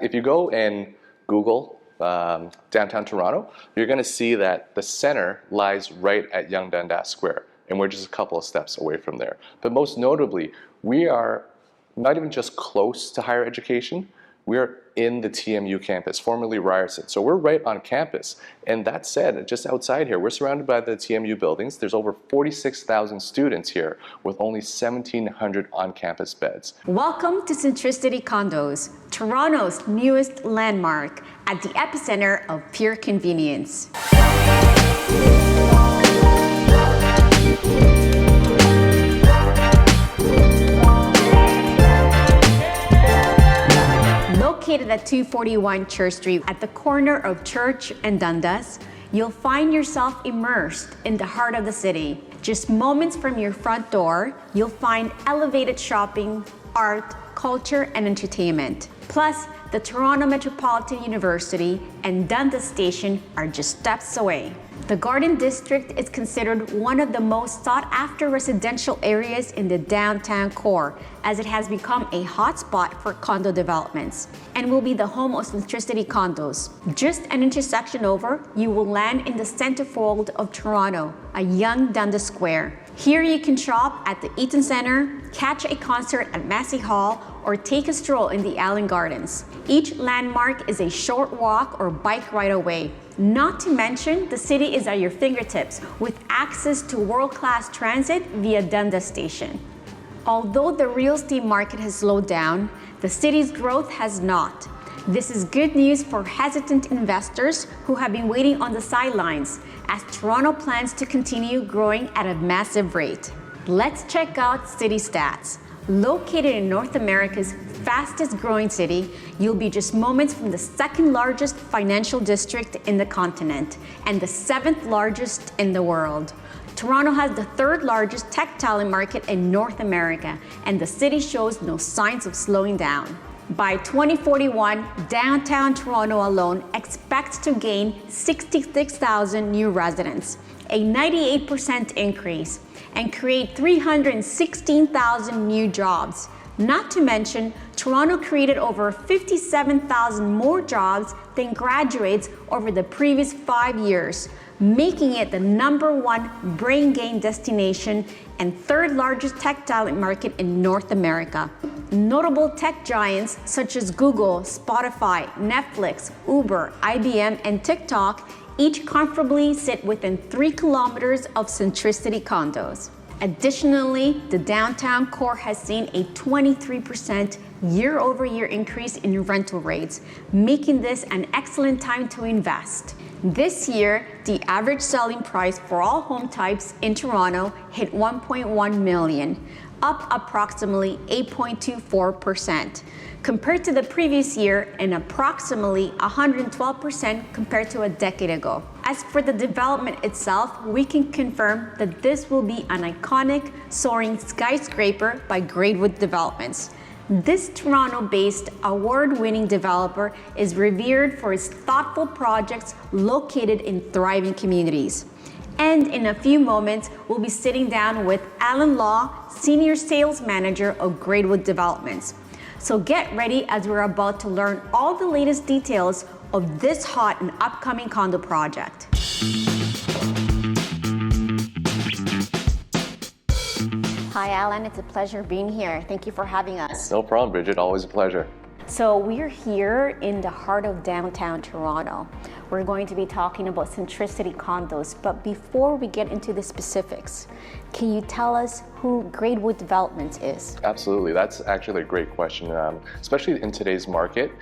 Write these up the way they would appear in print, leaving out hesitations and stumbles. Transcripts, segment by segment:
if you go and Google downtown Toronto, you're going to see that the center lies right at Yonge Dundas Square, and we're just a couple of steps away from there. But most notably, we are not even just close to higher education, we're in the TMU campus, formerly Ryerson. So we're right on campus. And that said, just outside here, we're surrounded by the TMU buildings. There's over 46,000 students here with only 1,700 on-campus beds. Welcome to Centricity Condos, Toronto's newest landmark at the epicenter of pure convenience. Located at 241 Church Street at the corner of Church and Dundas, you'll find yourself immersed in the heart of the city. Just moments from your front door, you'll find elevated shopping, art, culture, and entertainment. Plus, the Toronto Metropolitan University and Dundas Station are just steps away. The Garden District is considered one of the most sought-after residential areas in the downtown core, as it has become a hotspot for condo developments and will be the home of Centricity Condos. Just an intersection over, you will land in the centerfold of Toronto, a Yonge Dundas Square. Here you can shop at the Eaton Centre, catch a concert at Massey Hall, or take a stroll in the Allen Gardens. Each landmark is a short walk or bike ride away. Not to mention, the city is at your fingertips with access to world-class transit via Dundas Station. Although the real estate market has slowed down, the city's growth has not. This is good news for hesitant investors who have been waiting on the sidelines, as Toronto plans to continue growing at a massive rate. Let's check out city stats. Located in North America's fastest growing city, you'll be just moments from the second largest financial district in the continent and the 7th largest in the world. Toronto has the 3rd largest tech talent market in North America, and the city shows no signs of slowing down. By 2041, downtown Toronto alone expects to gain 66,000 new residents, a 98% increase, and create 316,000 new jobs. Not to mention, Toronto created over 57,000 more jobs than graduates over the previous 5 years, making it the #1 brain gain destination and 3rd largest tech talent market in North America. Notable tech giants such as Google, Spotify, Netflix, Uber, IBM, and TikTok each comfortably sit within 3 kilometers of Centricity Condos. Additionally, the downtown core has seen a 23% year-over-year increase in rental rates, making this an excellent time to invest. This year, the average selling price for all home types in Toronto hit $1.1 million, up approximately 8.24%, compared to the previous year and approximately 112% compared to a decade ago. As for the development itself, we can confirm that this will be an iconic soaring skyscraper by Graywood Developments. This Toronto-based award-winning developer is revered for its thoughtful projects located in thriving communities. And in a few moments, we'll be sitting down with Alan Law, Senior Sales Manager of Graywood Developments. So get ready, as we're about to learn all the latest details of this hot and upcoming condo project. Hi, Alan. It's a pleasure being here. Thank you for having us. No problem, Bridget. Always a pleasure. So we're here in the heart of downtown Toronto. We're going to be talking about Centricity Condos, but before we get into the specifics, can you tell us who Graywood Developments is? Absolutely. That's actually a great question, especially in today's market.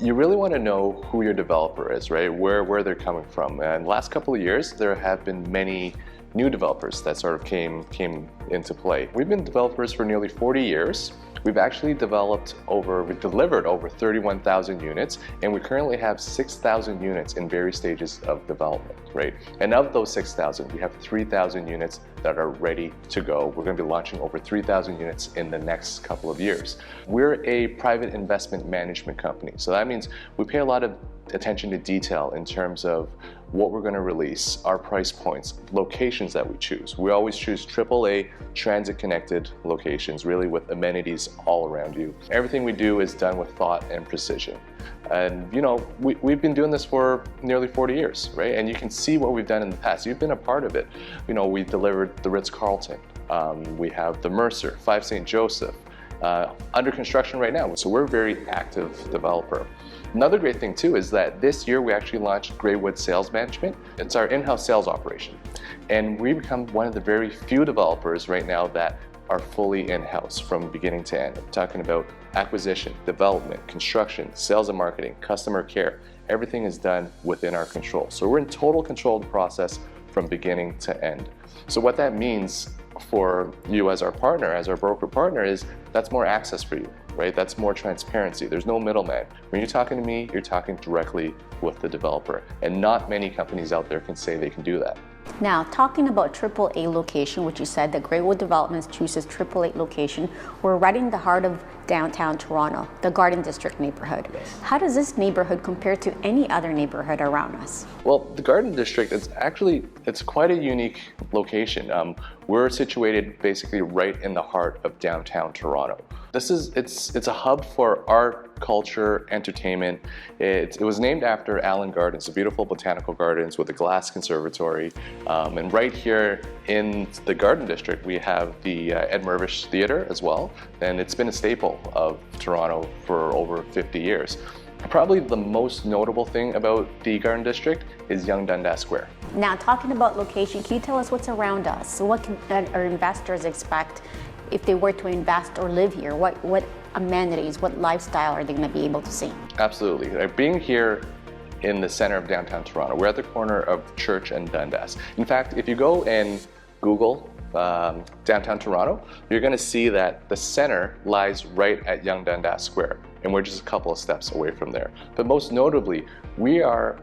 You really want to know who your developer is, right? Where they're coming from. And the last couple of years, there have been many new developers that sort of came into play. We've been developers for nearly 40 years. We've actually delivered over 31,000 units, and we currently have 6,000 units in various stages of development, right? And of those 6,000, we have 3,000 units that are ready to go. We're going to be launching over 3,000 units in the next couple of years. We're a private investment management company, so that means we pay a lot of attention to detail in terms of what we're going to release, our price points, locations that we choose. We always choose AAA transit-connected locations, really with amenities all around you. Everything we do is done with thought and precision. And you know, we've been doing this for nearly 40 years, right? And you can see what we've done in the past. You've been a part of it. You know, we delivered the Ritz-Carlton. We have the Mercer, 5 St. Joseph, under construction right now. So we're a very active developer. Another great thing too is that this year we actually launched Graywood Sales Management. It's our in-house sales operation. And we become one of the very few developers right now that are fully in-house from beginning to end. I'm talking about acquisition, development, construction, sales and marketing, customer care. Everything is done within our control. So we're in total control of the process from beginning to end. So what that means for you as our partner, as our broker partner, is that's more access for you, right? That's more transparency. There's no middleman. When you're talking to me, you're talking directly with the developer. And not many companies out there can say they can do that. Now, talking about AAA location, which you said that Graywood Developments chooses AAA location, we're right in the heart of downtown Toronto, the Garden District neighborhood. Yes. How does this neighborhood compare to any other neighborhood around us? Well, the Garden District is actually, it's quite a unique location. We're situated basically right in the heart of downtown Toronto. It's a hub for art, culture, entertainment. It was named after Allen Gardens, the beautiful botanical gardens with a glass conservatory. And right here in the Garden District, we have the Ed Mirvish Theatre as well. And it's been a staple of Toronto for over 50 years. Probably the most notable thing about the Garden District is Yonge Dundas Square. Now, talking about location, can you tell us what's around us? So what can our investors expect if they were to invest or live here? What amenities, what lifestyle are they going to be able to see? Absolutely. Being here in the center of downtown Toronto, we're at the corner of Church and Dundas. In fact, if you go and Google downtown Toronto, you're going to see that the center lies right at Yonge Dundas Square, and we're just a couple of steps away from there. But most notably, we are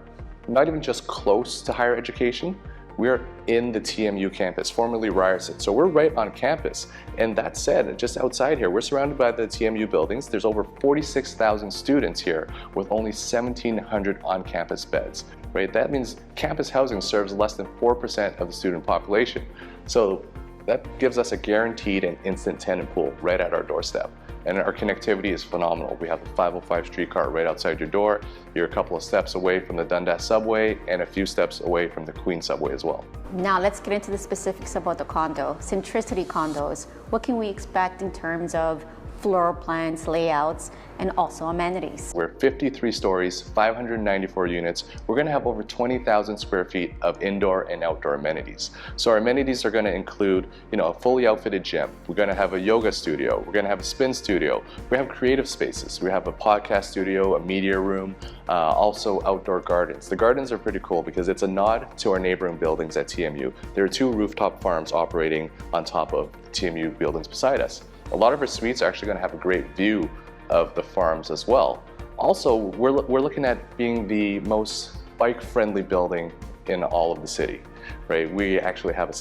not even just close to higher education, we're in the TMU campus, formerly Ryerson. So we're right on campus. And that said, just outside here, we're surrounded by the TMU buildings. There's over 46,000 students here with only 1,700 on-campus beds, right? That means campus housing serves less than 4% of the student population. So that gives us a guaranteed and instant tenant pool right at our doorstep. And our connectivity is phenomenal. We have the 505 streetcar right outside your door. You're a couple of steps away from the Dundas subway and a few steps away from the Queen subway as well. Now let's get into the specifics about the condo. Centricity Condos. What can we expect in terms of floor plans, layouts, and also amenities? We're 53 stories, 594 units. We're going to have over 20,000 square feet of indoor and outdoor amenities. So our amenities are going to include, a fully outfitted gym. We're going to have a yoga studio. We're going to have a spin studio. We have creative spaces. We have a podcast studio, a media room, also outdoor gardens. The gardens are pretty cool because it's a nod to our neighboring buildings at TMU. There are 2 rooftop farms operating on top of TMU buildings beside us. A lot of our suites are actually going to have a great view of the farms as well. Also, we're looking at being the most bike-friendly building in all of the city, right? We actually have a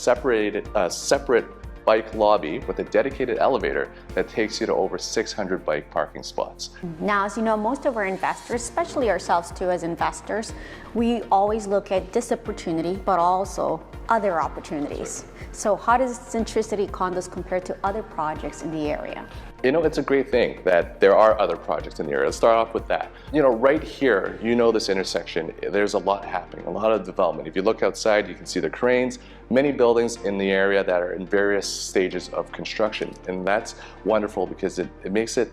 separate bike lobby with a dedicated elevator that takes you to over 600 bike parking spots. Now, as you know, most of our investors, especially ourselves too as investors, we always look at this opportunity, but also other opportunities. So how does Centricity Condos compare to other projects in the area? It's a great thing that there are other projects in the area. Let's start off with that. Right here, this intersection, there's a lot happening, a lot of development. If you look outside, you can see the cranes, many buildings in the area that are in various stages of construction. And that's wonderful because it makes it,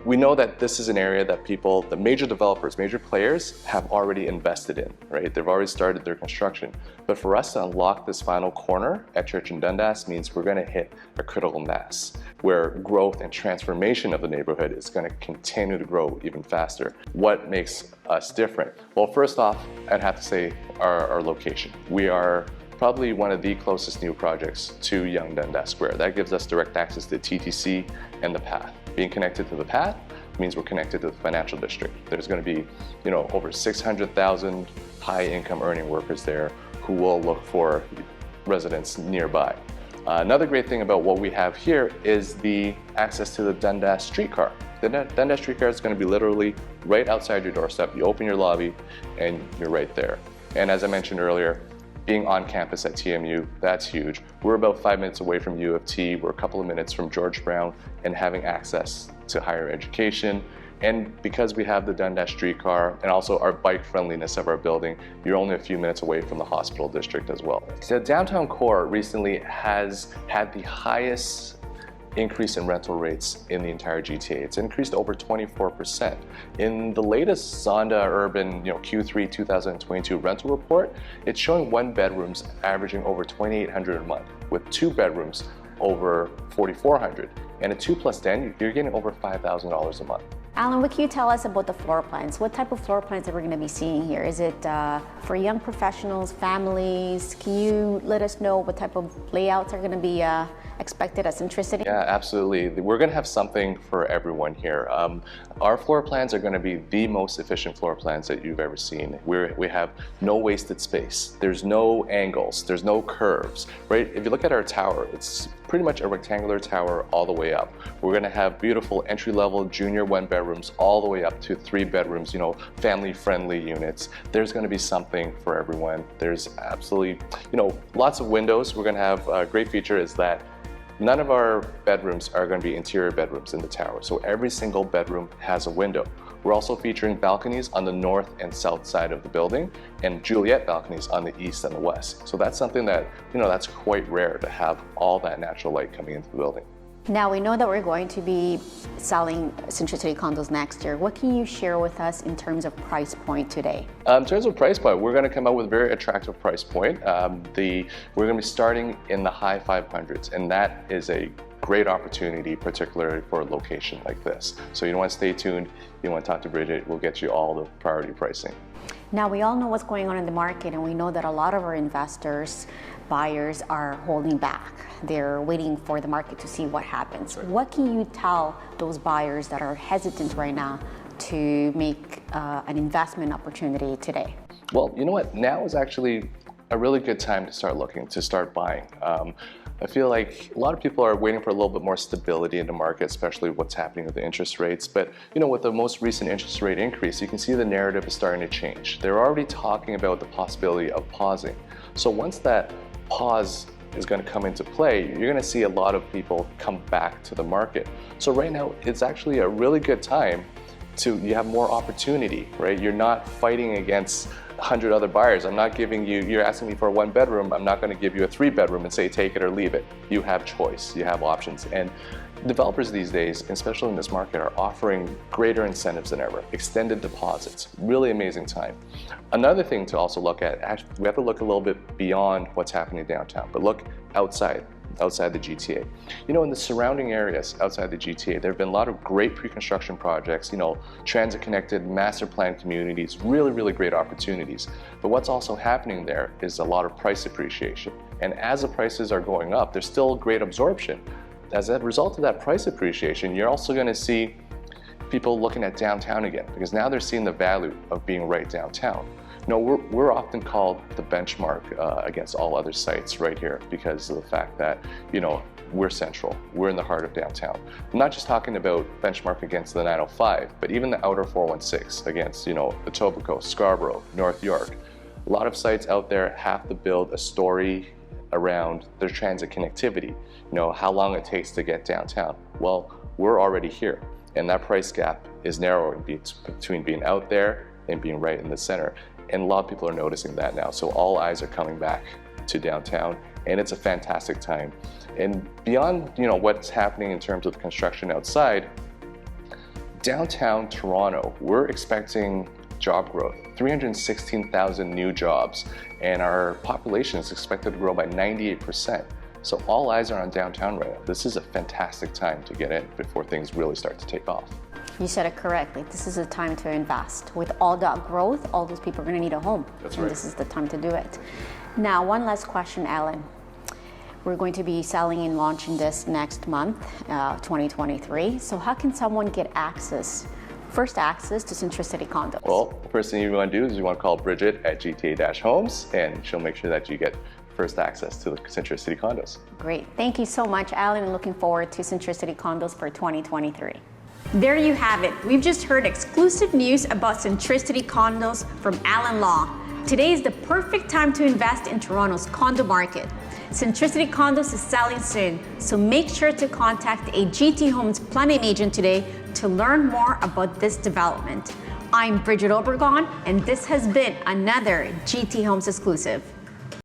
we know that this is an area that the major developers, major players have already invested in, right? They've already started their construction. But for us to unlock this final corner at Church and Dundas means we're going to hit a critical mass where growth and transformation of the neighborhood is going to continue to grow even faster. What makes us different? Well, first off, I'd have to say our location. We are probably one of the closest new projects to Yonge Dundas Square. That gives us direct access to TTC and the path. Being connected to the path means we're connected to the financial district. There's going to be, over 600,000 high-income earning workers there who will look for residents nearby. Another great thing about what we have here is the access to the Dundas streetcar. The Dundas streetcar is going to be literally right outside your doorstep. You open your lobby and you're right there. And as I mentioned earlier, being on campus at TMU, that's huge. We're about 5 minutes away from U of T, we're a couple of minutes from George Brown, and having access to higher education. And because we have the Dundas streetcar and also our bike friendliness of our building, you're only a few minutes away from the hospital district as well. So downtown core recently has had the highest increase in rental rates in the entire GTA. It's increased over 24%. In the latest Zonda Urban Q3 2022 rental report, it's showing 1 bedrooms averaging over $2,800 a month, with 2 bedrooms over $4,400, and a 2+ den, you're getting over $5,000 a month. Alan, what can you tell us about the floor plans? What type of floor plans are we going to be seeing here? Is it for young professionals, families? Can you let us know what type of layouts are going to be expected at Centricity? Yeah, absolutely. We're going to have something for everyone here. Our floor plans are going to be the most efficient floor plans that you've ever seen. We have no wasted space. There's no angles. There's no curves, right? If you look at our tower, it's pretty much a rectangular tower all the way up. We're going to have beautiful entry-level junior 1 bedrooms all the way up to 3 bedrooms, family-friendly units. There's going to be something for everyone. There's absolutely, lots of windows. We're going to have a great feature is that none of our bedrooms are going to be interior bedrooms in the tower. So every single bedroom has a window. We're also featuring balconies on the north and south side of the building and Juliet balconies on the east and the west. So that's something that, that's quite rare to have all that natural light coming into the building. Now we know that we're going to be selling Centricity Condos next year. What can you share with us in terms of price point today? In terms of price point, we're going to come out with a very attractive price point. We're going to be starting in the high 500s, and that is a great opportunity, particularly for a location like this. So you want to stay tuned. You want to talk to Bridget. We'll get you all the priority pricing. Now we all know what's going on in the market, and we know that a lot of our investors, buyers are holding back. They're waiting for the market to see what happens. Right. What can you tell those buyers that are hesitant right now to make an investment opportunity today? Well, you know what? Now is actually a really good time to start looking, to start buying. I feel like a lot of people are waiting for a little bit more stability in the market, especially what's happening with the interest rates. But with the most recent interest rate increase, you can see the narrative is starting to change. They're already talking about the possibility of pausing. So once that pause is going to come into play, you're going to see a lot of people come back to the market. So right now, it's actually a really good time you have more opportunity, right? You're not fighting against 100 other buyers. I'm not giving you, you're asking me for a 1 bedroom, I'm not going to give you a 3 bedroom and say take it or leave it. You have choice, you have options. And developers these days, especially in this market, are offering greater incentives than ever, extended deposits, really amazing time. Another thing to also look at, actually, we have to look a little bit beyond what's happening downtown, but look outside the GTA. In the surrounding areas outside the GTA, there have been a lot of great pre-construction projects, transit-connected, master plan communities, really, really great opportunities. But what's also happening there is a lot of price appreciation. And as the prices are going up, there's still great absorption. As a result of that price appreciation, you're also going to see people looking at downtown again, because now they're seeing the value of being right downtown. We're often called the benchmark against all other sites right here because of the fact that, we're central. We're in the heart of downtown. I'm not just talking about benchmark against the 905, but even the outer 416 against, Etobicoke, Scarborough, North York. A lot of sites out there have to build a story around their transit connectivity, how long it takes to get downtown. Well, we're already here, and that price gap is narrowing between being out there and being right in the center. And a lot of people are noticing that now. So all eyes are coming back to downtown, and it's a fantastic time. And beyond, what's happening in terms of the construction outside, downtown Toronto, we're expecting job growth, 316,000 new jobs, and our population is expected to grow by 98%. So all eyes are on downtown right now. This is a fantastic time to get in before things really start to take off. You said it correctly. This is a time to invest. With all that growth, all those people are going to need a home. That's right. And this is the time to do it. Now, one last question, Alan. We're going to be selling and launching this next month, 2023. So how can someone get first access to Centricity Condos? Well, the first thing you want to do is you want to call Bridget at GTA-Homes, and she'll make sure that you get first access to the Centricity Condos. Great. Thank you so much, Alan. Looking forward to Centricity Condos for 2023. There you have it. We've just heard exclusive news about Centricity Condos from Alan Law. Today is the perfect time to invest in Toronto's condo market. Centricity Condos is selling soon, so make sure to contact a GT Homes planning agent today to learn more about this development. I'm Bridget Obregon, and this has been another GT Homes exclusive.